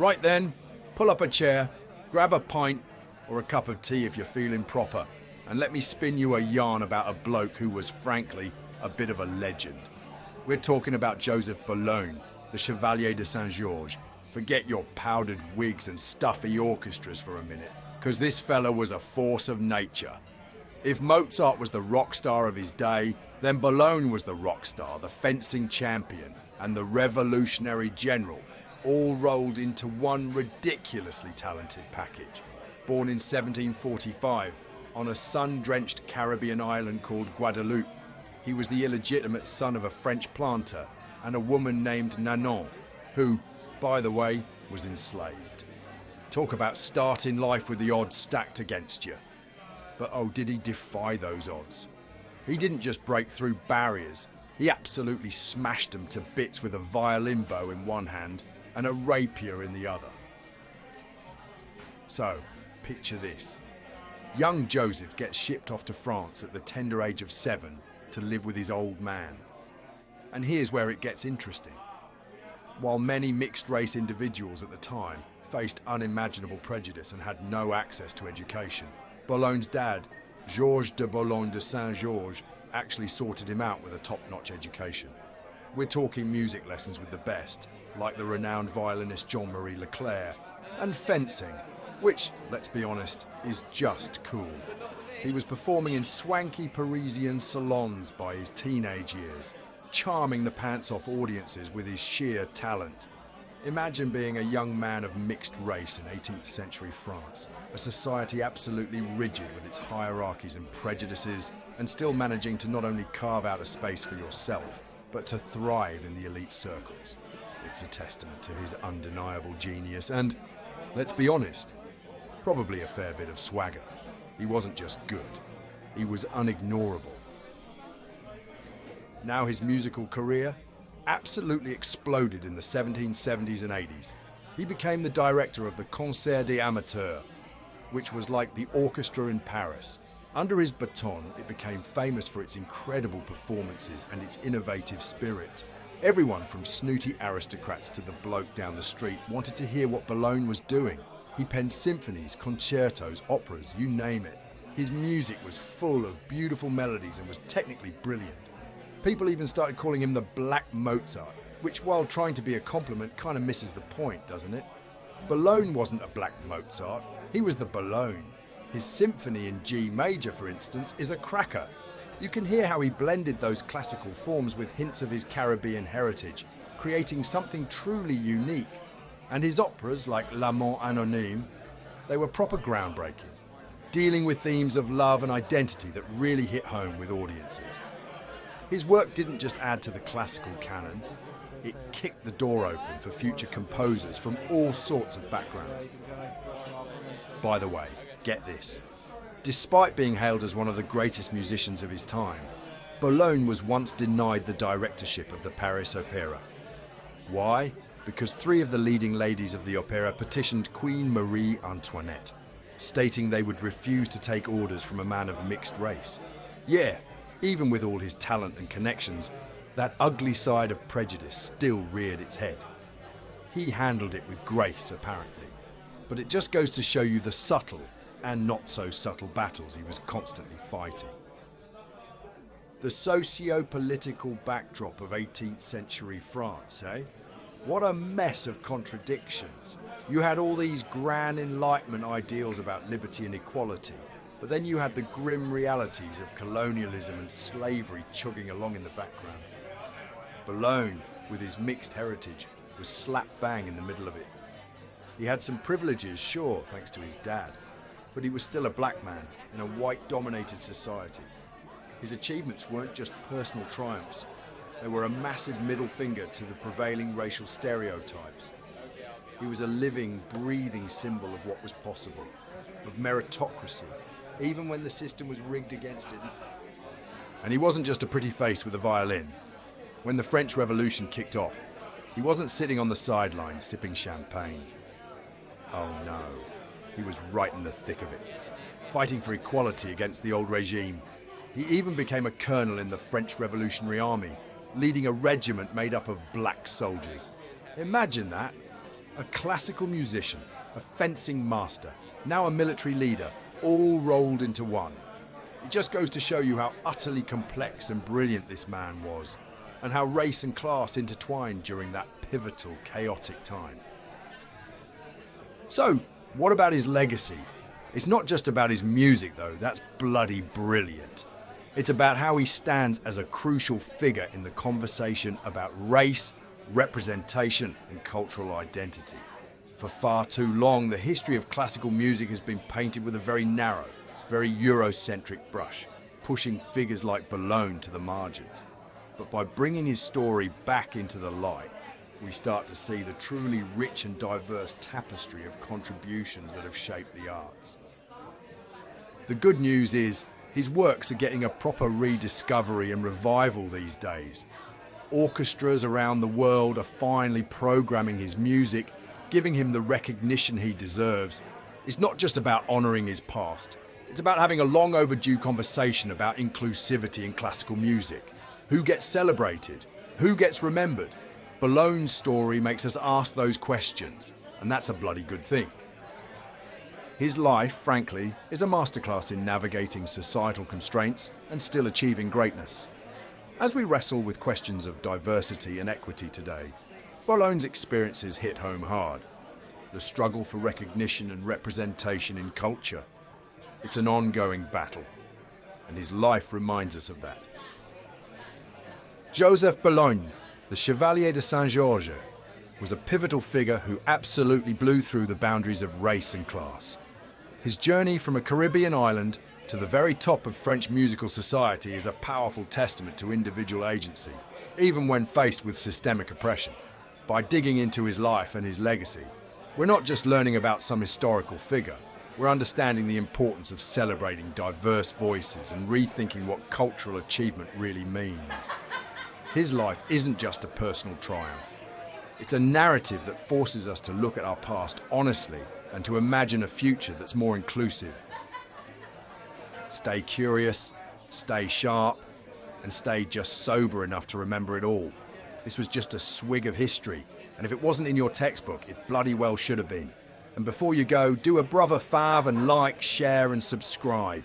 Right then, pull up a chair, grab a pint or a cup of tea if you're feeling proper, and let me spin you a yarn about a bloke who was, frankly, a bit of a legend. We're talking about Joseph Bologne, the Chevalier de Saint-Georges. Forget your powdered wigs and stuffy orchestras for a minute, because this fella was a force of nature. If Mozart was the rock star of his day, then Bologne was the rock star, the fencing champion, and the revolutionary general, all rolled into one ridiculously talented package. Born in 1745 on a sun-drenched Caribbean island called Guadeloupe, he was the illegitimate son of a French planter and a woman named Nanon, who, by the way, was enslaved. Talk about starting life with the odds stacked against you. But oh, did he defy those odds? He didn't just break through barriers, he absolutely smashed them to bits with a violin bow in one hand and a rapier in the other. So, picture this. Young Joseph gets shipped off to France at the tender age of 7 to live with his old man. And here's where it gets interesting. While many mixed-race individuals at the time faced unimaginable prejudice and had no access to education, Bologne's dad, Georges de Bologne de Saint-Georges, actually sorted him out with a top-notch education. We're talking music lessons with the best, like the renowned violinist Jean-Marie Leclerc, and fencing, which, let's be honest, is just cool. He was performing in swanky Parisian salons by his teenage years, charming the pants-off audiences with his sheer talent. Imagine being a young man of mixed race in 18th century France, a society absolutely rigid with its hierarchies and prejudices, and still managing to not only carve out a space for yourself, but to thrive in the elite circles. It's a testament to his undeniable genius and, let's be honest, probably a fair bit of swagger. He wasn't just good, he was unignorable. Now his musical career absolutely exploded in the 1770s and 80s. He became the director of the Concert des Amateurs, which was like the orchestra in Paris. Under his baton, it became famous for its incredible performances and its innovative spirit. Everyone from snooty aristocrats to the bloke down the street wanted to hear what Bologne was doing. He penned symphonies, concertos, operas, you name it. His music was full of beautiful melodies and was technically brilliant. People even started calling him the Black Mozart, which, while trying to be a compliment, kind of misses the point, doesn't it? Bologne wasn't a Black Mozart, he was the Bologne. His symphony in G major, for instance, is a cracker. You can hear how he blended those classical forms with hints of his Caribbean heritage, creating something truly unique. And his operas, like L'Amant Anonyme, they were proper groundbreaking, dealing with themes of love and identity that really hit home with audiences. His work didn't just add to the classical canon, it kicked the door open for future composers from all sorts of backgrounds. By the way, get this. Despite being hailed as one of the greatest musicians of his time, Bologne was once denied the directorship of the Paris Opera. Why? Because 3 of the leading ladies of the opera petitioned Queen Marie Antoinette, stating they would refuse to take orders from a man of mixed race. Yeah, even with all his talent and connections, that ugly side of prejudice still reared its head. He handled it with grace, apparently, but it just goes to show you the subtle and not so subtle battles he was constantly fighting. The socio-political backdrop of 18th century France, eh? What a mess of contradictions. You had all these grand Enlightenment ideals about liberty and equality, but then you had the grim realities of colonialism and slavery chugging along in the background. Bologne, with his mixed heritage, was slap bang in the middle of it. He had some privileges, sure, thanks to his dad, but he was still a black man in a white-dominated society. His achievements weren't just personal triumphs, they were a massive middle finger to the prevailing racial stereotypes. He was a living, breathing symbol of what was possible, of meritocracy, even when the system was rigged against it. And he wasn't just a pretty face with a violin. When the French Revolution kicked off, he wasn't sitting on the sidelines sipping champagne. Oh no, he was right in the thick of it, fighting for equality against the old regime. He even became a colonel in the French Revolutionary Army, leading a regiment made up of black soldiers. Imagine that. A classical musician, a fencing master, now a military leader, all rolled into one. It just goes to show you how utterly complex and brilliant this man was, and how race and class intertwined during that pivotal, chaotic time. So, what about his legacy? It's not just about his music though, that's bloody brilliant. It's about how he stands as a crucial figure in the conversation about race, representation and cultural identity. For far too long, the history of classical music has been painted with a very narrow, very Eurocentric brush, pushing figures like Bologne to the margins. But by bringing his story back into the light, we start to see the truly rich and diverse tapestry of contributions that have shaped the arts. The good news is, his works are getting a proper rediscovery and revival these days. Orchestras around the world are finally programming his music, giving him the recognition he deserves. It's not just about honouring his past. It's about having a long overdue conversation about inclusivity in classical music. Who gets celebrated? Who gets remembered? Bologne's story makes us ask those questions, and that's a bloody good thing. His life, frankly, is a masterclass in navigating societal constraints and still achieving greatness. As we wrestle with questions of diversity and equity today, Bologne's experiences hit home hard. The struggle for recognition and representation in culture. It's an ongoing battle, and his life reminds us of that. Joseph Bologne, the Chevalier de Saint-Georges, was a pivotal figure who absolutely blew through the boundaries of race and class. His journey from a Caribbean island to the very top of French musical society is a powerful testament to individual agency, even when faced with systemic oppression. By digging into his life and his legacy, we're not just learning about some historical figure, we're understanding the importance of celebrating diverse voices and rethinking what cultural achievement really means. His life isn't just a personal triumph. It's a narrative that forces us to look at our past honestly and to imagine a future that's more inclusive. Stay curious, stay sharp, and stay just sober enough to remember it all. This was just a swig of history, and if it wasn't in your textbook, it bloody well should have been. And before you go, do a brother fav and like, share and subscribe.